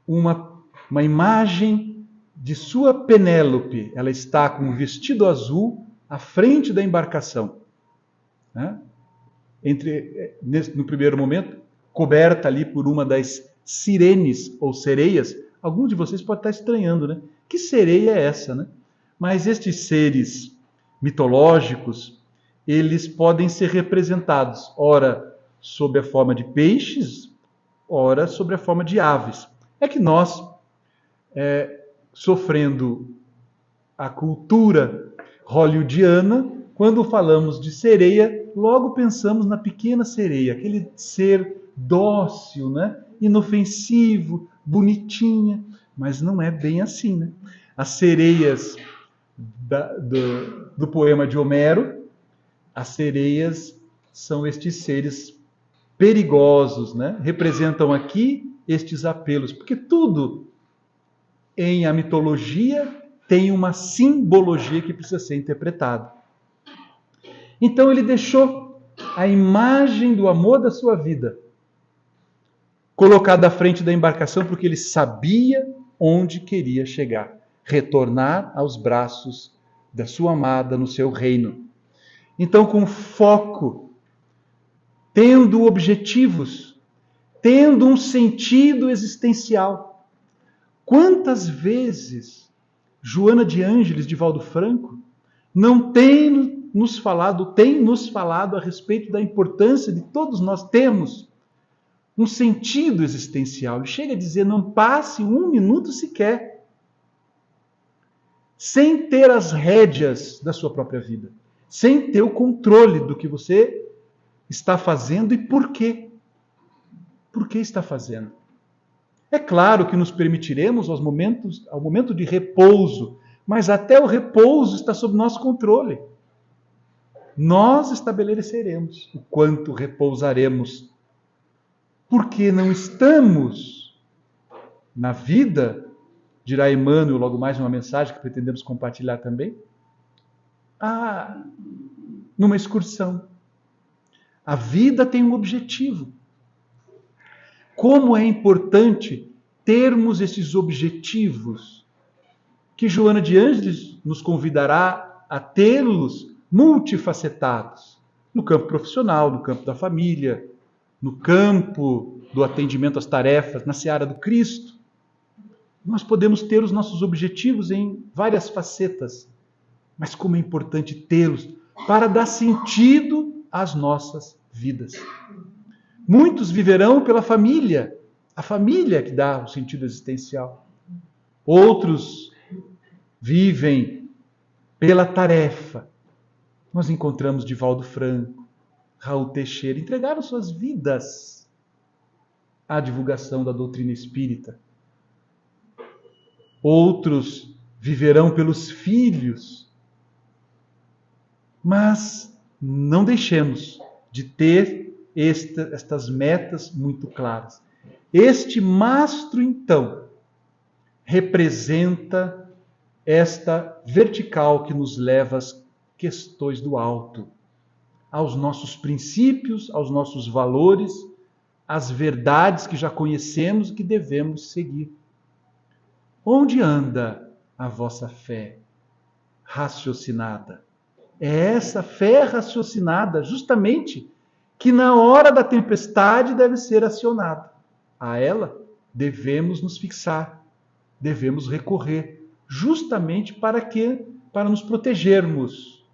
uma imagem de sua Penélope. Ela está com um vestido azul à frente da embarcação. Né? No primeiro momento, coberta ali por uma das sirenes ou sereias. Algum de vocês pode estar estranhando, né? Que sereia é essa, né? Mas estes seres mitológicos, eles podem ser representados, ora sob a forma de peixes, ora sob a forma de aves. É que nós, sofrendo a cultura hollywoodiana, quando falamos de sereia, logo pensamos na pequena sereia, aquele ser dócil, né? Inofensivo, bonitinha, mas não é bem assim, né? As sereias do poema de Homero, as sereias são estes seres perigosos, né? Representam aqui estes apelos, porque tudo em a mitologia tem uma simbologia que precisa ser interpretada. Então ele deixou a imagem do amor da sua vida colocada à frente da embarcação, porque ele sabia onde queria chegar, retornar aos braços da sua amada no seu reino. Então, com foco, tendo objetivos, tendo um sentido existencial. Quantas vezes Joana de Ângeles, de Valdo Franco, não tem nos falado a respeito da importância de todos nós termos um sentido existencial. Ele chega a dizer, não passe um minuto sequer sem ter as rédeas da sua própria vida, sem ter o controle do que você está fazendo e por quê. Por que está fazendo? É claro que nos permitiremos ao momento de repouso, mas até o repouso está sob nosso controle. Nós estabeleceremos o quanto repousaremos, porque não estamos na vida, dirá Emmanuel logo mais uma mensagem que pretendemos compartilhar também, numa excursão. A vida tem um objetivo. Como é importante termos esses objetivos, que Joana de Ângeles nos convidará a tê-los multifacetados, no campo profissional, no campo da família, no campo do atendimento às tarefas, na seara do Cristo. Nós podemos ter os nossos objetivos em várias facetas, mas como é importante tê-los para dar sentido às nossas vidas. Muitos viverão pela família, a família que dá o sentido existencial. Outros vivem pela tarefa. Nós encontramos Divaldo Franco, Raul Teixeira, entregaram suas vidas à divulgação da doutrina espírita. Outros viverão pelos filhos. Mas não deixemos de ter estas metas muito claras. Este mastro, então, representa esta vertical que nos leva às questões do alto, aos nossos princípios, aos nossos valores, às verdades que já conhecemos e que devemos seguir. Onde anda a vossa fé raciocinada? É essa fé raciocinada, justamente, que na hora da tempestade deve ser acionada. A ela devemos nos fixar, devemos recorrer, justamente para nos protegermos,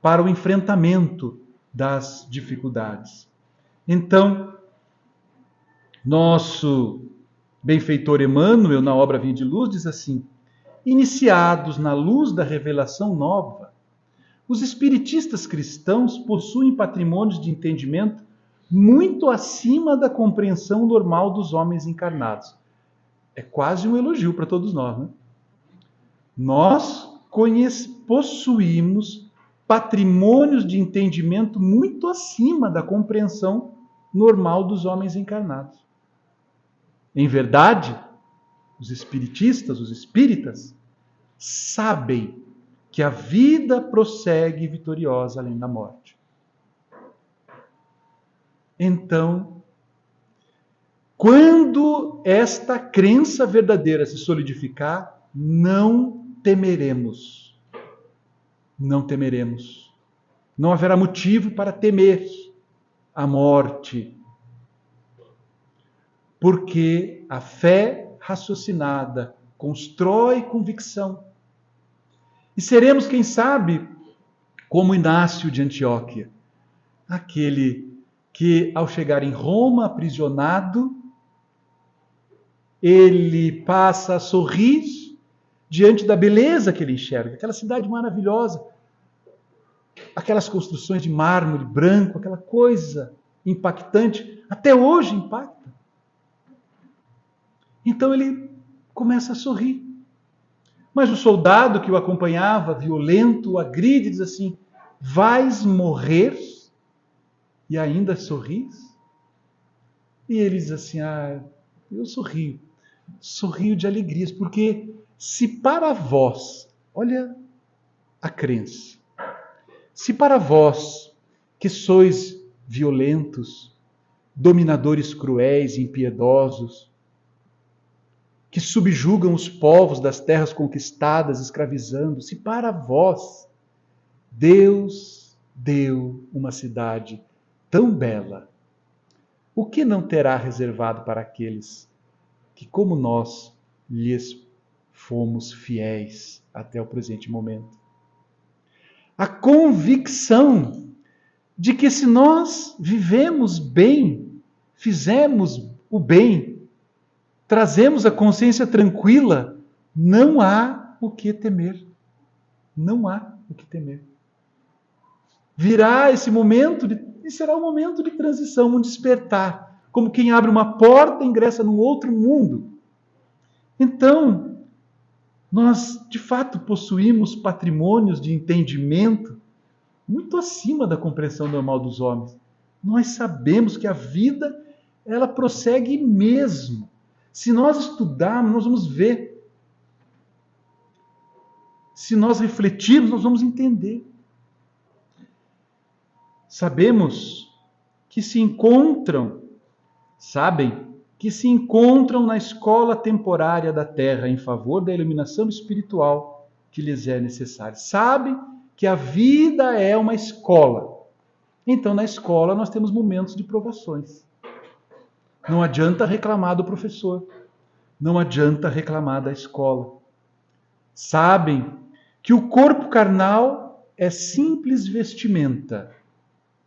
para o enfrentamento das dificuldades. Então, nosso benfeitor Emmanuel, na obra Vinha de Luz, diz assim: iniciados na luz da revelação nova, os espiritistas cristãos possuem patrimônios de entendimento muito acima da compreensão normal dos homens encarnados. É quase um elogio para todos nós, né? Nós possuímos patrimônios de entendimento muito acima da compreensão normal dos homens encarnados. Em verdade, os espiritistas, os espíritas, sabem que a vida prossegue vitoriosa além da morte. Então, quando esta crença verdadeira se solidificar, não temeremos. Não temeremos. Não haverá motivo para temer a morte. Porque a fé raciocinada constrói convicção. E seremos, quem sabe, como Inácio de Antioquia, aquele que, ao chegar em Roma, aprisionado, ele passa a sorrir diante da beleza que ele enxerga, aquela cidade maravilhosa, aquelas construções de mármore branco, aquela coisa impactante, até hoje impacta. Então ele começa a sorrir. Mas o soldado que o acompanhava, violento, o agride e diz assim: vais morrer e ainda sorris? E ele diz assim: eu sorrio. Sorrio de alegrias, porque se para vós, olha a crença, se para vós que sois violentos, dominadores cruéis e impiedosos, que subjugam os povos das terras conquistadas, escravizando, se para vós Deus deu uma cidade tão bela, o que não terá reservado para aqueles que, como nós, lhes fomos fiéis até o presente momento? A convicção de que se nós vivemos bem, fizemos o bem, trazemos a consciência tranquila, não há o que temer. Não há o que temer. Virá esse momento, e será um momento de transição, um despertar. Como quem abre uma porta e ingressa num outro mundo. Então, nós de fato possuímos patrimônios de entendimento muito acima da compreensão normal dos homens. Nós sabemos que a vida, ela prossegue mesmo. Se nós estudarmos, nós vamos ver. Se nós refletirmos, nós vamos entender. Sabemos que sabem que se encontram na escola temporária da Terra em favor da iluminação espiritual que lhes é necessária. Sabem que a vida é uma escola. Então, na escola, nós temos momentos de provações. Não adianta reclamar do professor. Não adianta reclamar da escola. Sabem que o corpo carnal é simples vestimenta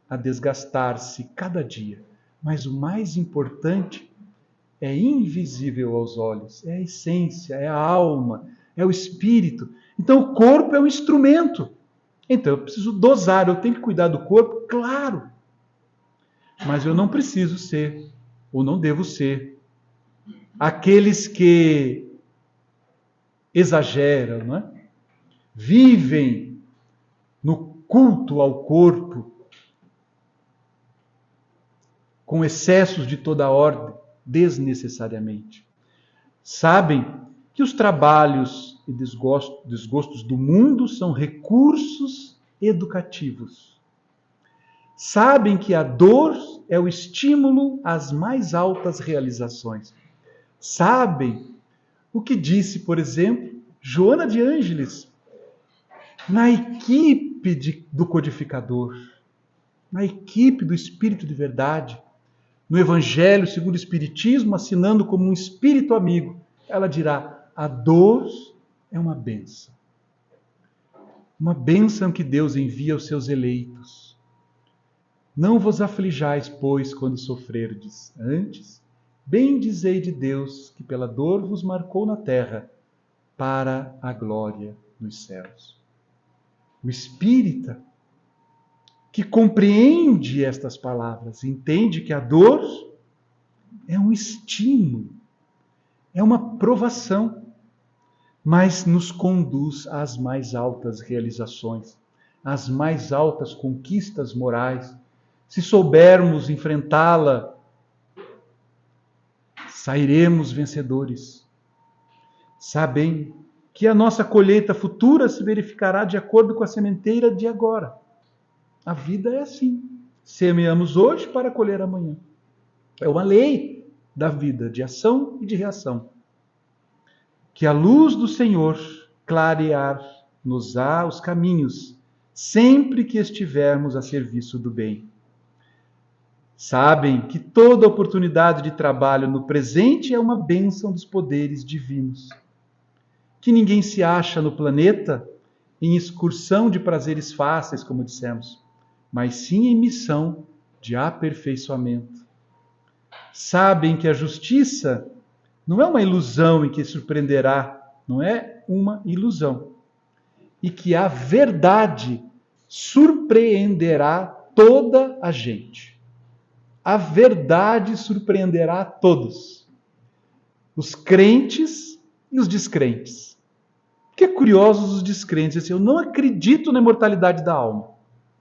a desgastar-se cada dia. Mas o mais importante é invisível aos olhos. É a essência, é a alma, é o espírito. Então o corpo é um instrumento. Então eu preciso dosar, eu tenho que cuidar do corpo, claro. Mas eu não preciso ser, ou não devo ser, aqueles que exageram, não é? Vivem no culto ao corpo, com excessos de toda ordem, desnecessariamente. Sabem que os trabalhos e desgostos do mundo são recursos educativos. Sabem que a dor é o estímulo às mais altas realizações. Sabem o que disse, por exemplo, Joana de Ângeles, na equipe do codificador, na equipe do Espírito de Verdade, no Evangelho segundo o Espiritismo, assinando como um espírito amigo, ela dirá: a dor é uma bênção. Uma bênção que Deus envia aos seus eleitos. Não vos aflijais, pois, quando sofrerdes. Antes, bendizei de Deus, que pela dor vos marcou na terra, para a glória nos céus. O espírita que compreende estas palavras, entende que a dor é um estímulo, é uma provação, mas nos conduz às mais altas realizações, às mais altas conquistas morais. Se soubermos enfrentá-la, sairemos vencedores. Sabem que a nossa colheita futura se verificará de acordo com a sementeira de agora. A vida é assim. Semeamos hoje para colher amanhã. É uma lei da vida, de ação e de reação. Que a luz do Senhor clarear-nos-á os caminhos, sempre que estivermos a serviço do bem. Sabem que toda oportunidade de trabalho no presente é uma bênção dos poderes divinos. Que ninguém se acha no planeta em excursão de prazeres fáceis, como dissemos, mas sim em missão de aperfeiçoamento. Sabem que a justiça não é uma ilusão em que surpreenderá, não é uma ilusão. E que a verdade surpreenderá toda a gente. A verdade surpreenderá a todos. Os crentes e os descrentes. Que curiosos os descrentes. Assim, eu não acredito na imortalidade da alma.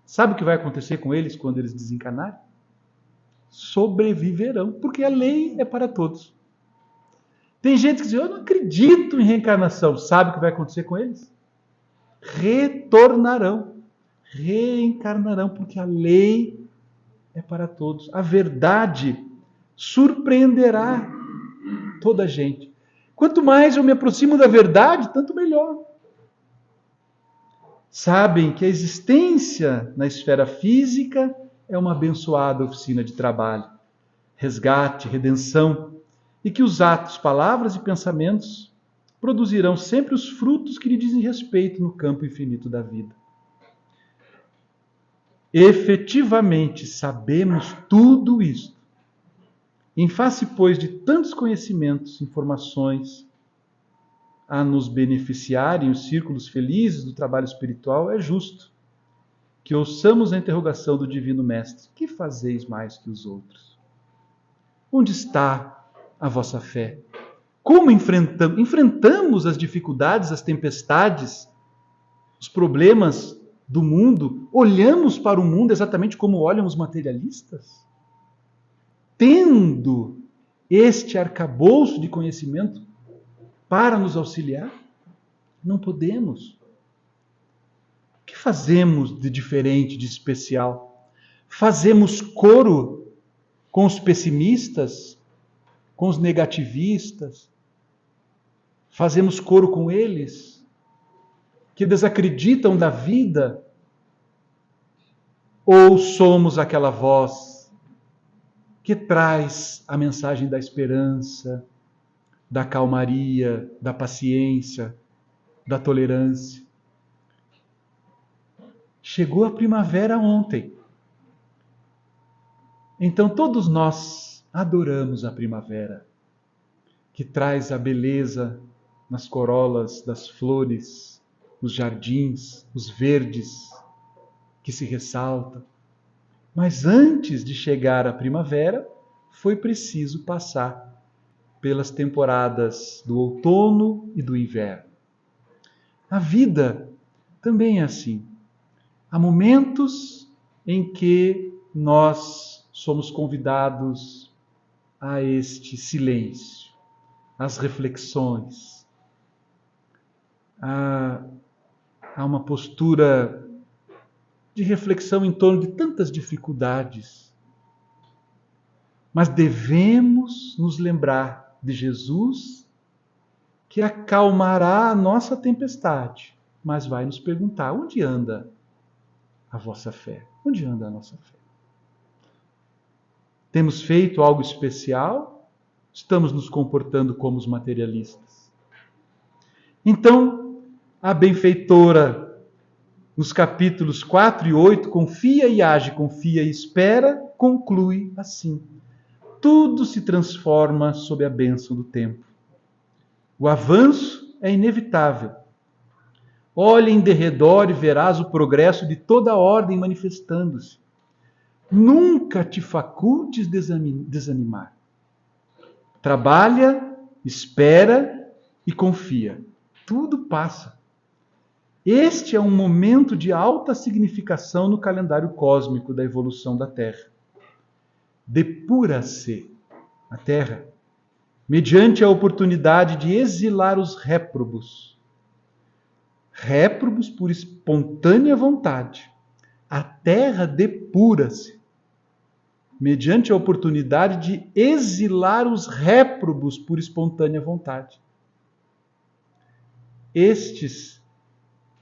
Sabe o que vai acontecer com eles quando eles desencarnarem? Sobreviverão, porque a lei é para todos. Tem gente que diz, eu não acredito em reencarnação. Sabe o que vai acontecer com eles? Retornarão, reencarnarão, porque a lei é para todos. A verdade surpreenderá toda a gente. Quanto mais eu me aproximo da verdade, tanto melhor. Sabem que a existência na esfera física é uma abençoada oficina de trabalho, resgate, redenção, e que os atos, palavras e pensamentos produzirão sempre os frutos que lhe dizem respeito no campo infinito da vida. Efetivamente sabemos tudo isto. Em face, pois, de tantos conhecimentos, informações a nos beneficiarem os círculos felizes do trabalho espiritual, é justo que ouçamos a interrogação do Divino Mestre: que fazeis mais que os outros? Onde está a vossa fé? Como enfrentamos as dificuldades, as tempestades, os problemas do mundo? Olhamos para o mundo exatamente como olham os materialistas? Tendo este arcabouço de conhecimento para nos auxiliar? Não podemos. O que fazemos de diferente, de especial? Fazemos coro com os pessimistas, com os negativistas? Fazemos coro com eles que desacreditam da vida? Ou somos aquela voz que traz a mensagem da esperança, da calmaria, da paciência, da tolerância? Chegou a primavera ontem. Então todos nós adoramos a primavera, que traz a beleza nas corolas das flores, os jardins, os verdes que se ressaltam. Mas antes de chegar a primavera, foi preciso passar pelas temporadas do outono e do inverno. A vida também é assim. Há momentos em que nós somos convidados a este silêncio, às reflexões, a uma postura de reflexão em torno de tantas dificuldades. Mas devemos nos lembrar de Jesus, que acalmará a nossa tempestade, mas vai nos perguntar: onde anda a vossa fé? Onde anda a nossa fé? Temos feito algo especial? Estamos nos comportando como os materialistas? Então, a benfeitora, nos capítulos 4 e 8, confia e age, confia e espera, conclui assim: tudo se transforma sob a bênção do tempo. O avanço é inevitável. Olhe em derredor e verás o progresso de toda a ordem manifestando-se. Nunca te facultes desanimar. Trabalha, espera e confia. Tudo passa. Este é um momento de alta significação no calendário cósmico da evolução da Terra. Depura-se a Terra mediante a oportunidade de exilar os réprobos réprobos por espontânea vontade. A terra depura-se, mediante a oportunidade de exilar os réprobos por espontânea vontade. Estes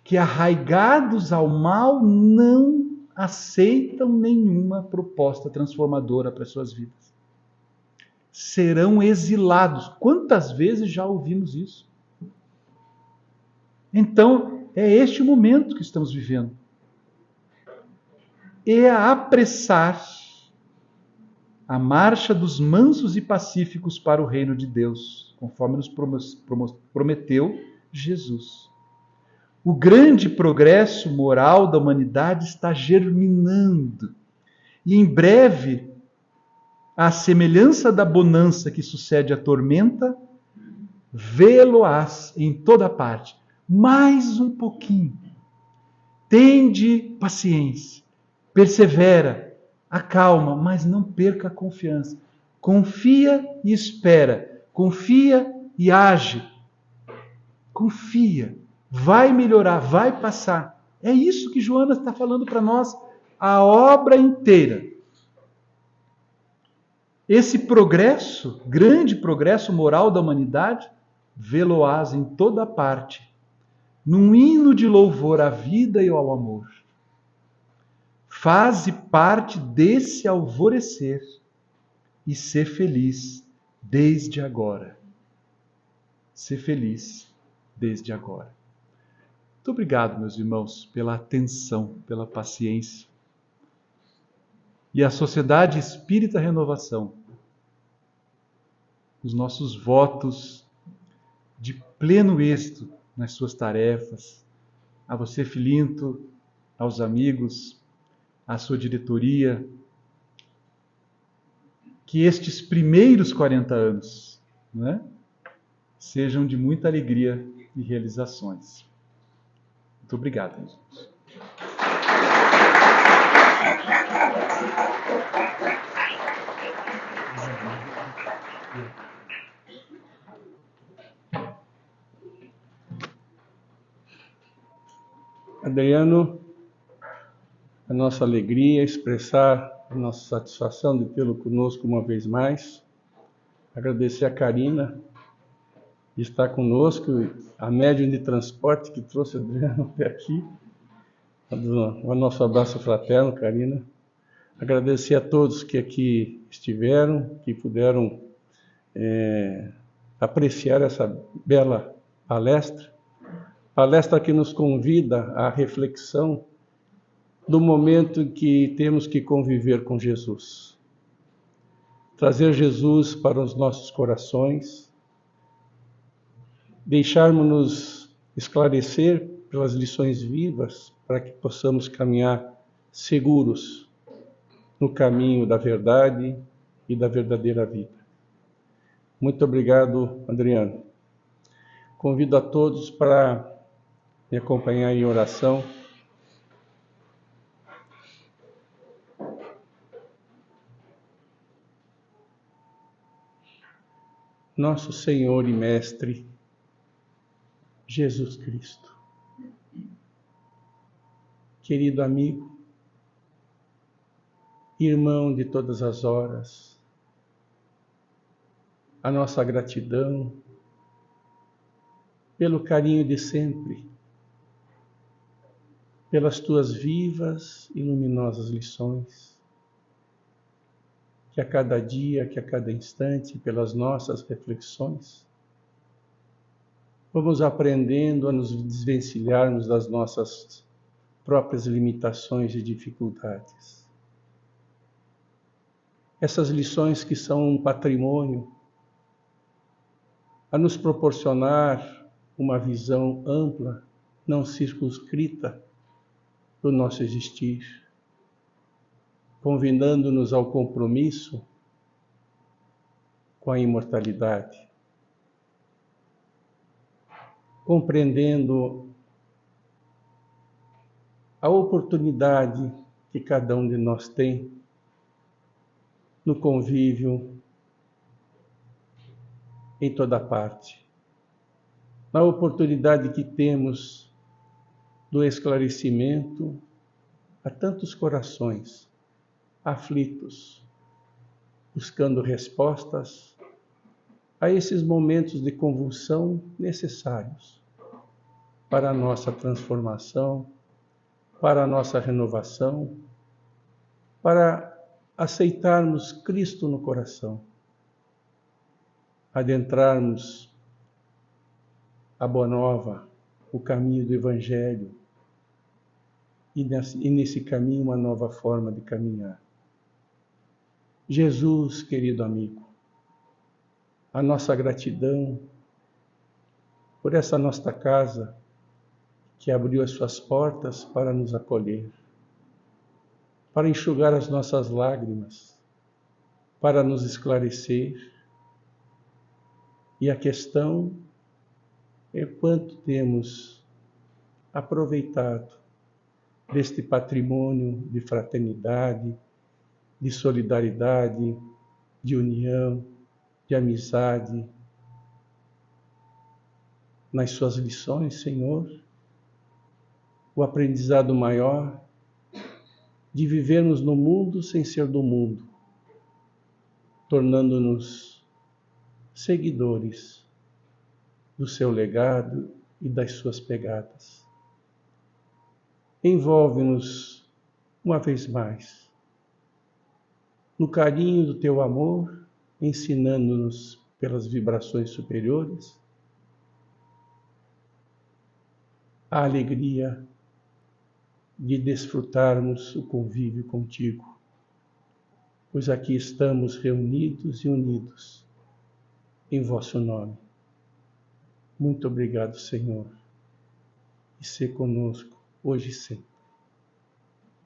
que, arraigados ao mal, não aceitam nenhuma proposta transformadora para as suas vidas. Serão exilados. Quantas vezes já ouvimos isso? Então, é este o momento que estamos vivendo. É a apressar a marcha dos mansos e pacíficos para o reino de Deus, conforme nos prometeu Jesus. O grande progresso moral da humanidade está germinando. E em breve, à semelhança da bonança que sucede à tormenta, vê-lo-ás em toda parte. Mais um pouquinho. Tende paciência, persevera, acalma, mas não perca a confiança. Confia e espera. Confia e age. Confia. Vai melhorar, vai passar. É isso que Joana está falando para nós, a obra inteira. Esse progresso, grande progresso moral da humanidade, vê-lo-ás em toda parte, num hino de louvor à vida e ao amor. Faze parte desse alvorecer e ser feliz desde agora. Ser feliz desde agora. Muito obrigado, meus irmãos, pela atenção, pela paciência. E a Sociedade Espírita Renovação, os nossos votos de pleno êxito nas suas tarefas, a você, Filinto, aos amigos, à sua diretoria, que estes primeiros 40 anos, né, sejam de muita alegria e realizações. Muito obrigado, meus irmãos. Adriano, a nossa alegria, expressar a nossa satisfação de tê-lo conosco uma vez mais. Agradecer a Karina de estar conosco, a médium de transporte que trouxe o Adriano até aqui. O nosso abraço fraterno, Karina. Agradecer a todos que aqui estiveram, que puderam apreciar essa bela palestra. Palestra que nos convida à reflexão do momento em que temos que conviver com Jesus. Trazer Jesus para os nossos corações, deixarmos-nos esclarecer pelas lições vivas para que possamos caminhar seguros no caminho da verdade e da verdadeira vida. Muito obrigado, Adriano. Convido a todos para me acompanhar em oração. Nosso Senhor e Mestre, Jesus Cristo. Querido amigo, irmão de todas as horas, a nossa gratidão pelo carinho de sempre, pelas tuas vivas e luminosas lições, que a cada dia, que a cada instante, pelas nossas reflexões, vamos aprendendo a nos desvencilharmos das nossas próprias limitações e dificuldades. Essas lições que são um patrimônio a nos proporcionar uma visão ampla, não circunscrita do nosso existir, convidando-nos ao compromisso com a imortalidade, compreendendo a oportunidade que cada um de nós tem no convívio em toda parte, na oportunidade que temos do esclarecimento a tantos corações aflitos, buscando respostas a esses momentos de convulsão necessários para a nossa transformação, para a nossa renovação, para aceitarmos Cristo no coração, adentrarmos a Boa Nova, o caminho do Evangelho, e nesse caminho uma nova forma de caminhar. Jesus, querido amigo, a nossa gratidão por essa nossa casa que abriu as suas portas para nos acolher, para enxugar as nossas lágrimas, para nos esclarecer. E a questão é quanto temos aproveitado deste patrimônio de fraternidade, de solidariedade, de união, de amizade, nas suas lições, Senhor, o aprendizado maior de vivermos no mundo sem ser do mundo, tornando-nos seguidores do seu legado e das suas pegadas. Envolve-nos uma vez mais no carinho do teu amor, ensinando-nos pelas vibrações superiores a alegria de desfrutarmos o convívio contigo, pois aqui estamos reunidos e unidos em vosso nome. Muito obrigado, Senhor, e se conosco hoje e sempre.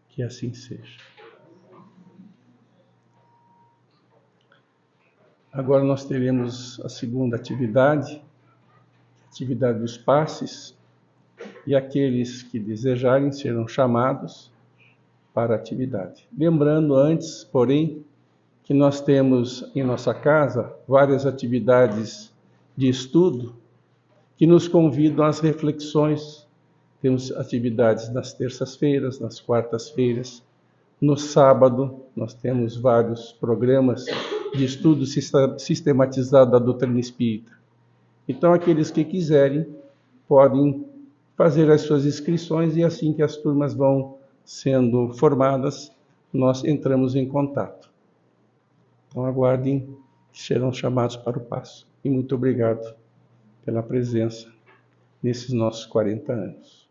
Que assim seja. Agora nós teremos a segunda atividade, atividade dos passes, e aqueles que desejarem serão chamados para a atividade. Lembrando antes, porém, que nós temos em nossa casa várias atividades de estudo que nos convidam às reflexões. Temos atividades nas terças-feiras, nas quartas-feiras. No sábado, nós temos vários programas de estudo sistematizado da doutrina espírita. Então, aqueles que quiserem podem fazer as suas inscrições e assim que as turmas vão sendo formadas, nós entramos em contato. Então, aguardem que serão chamados para o passo. E muito obrigado pela presença nesses nossos 40 anos.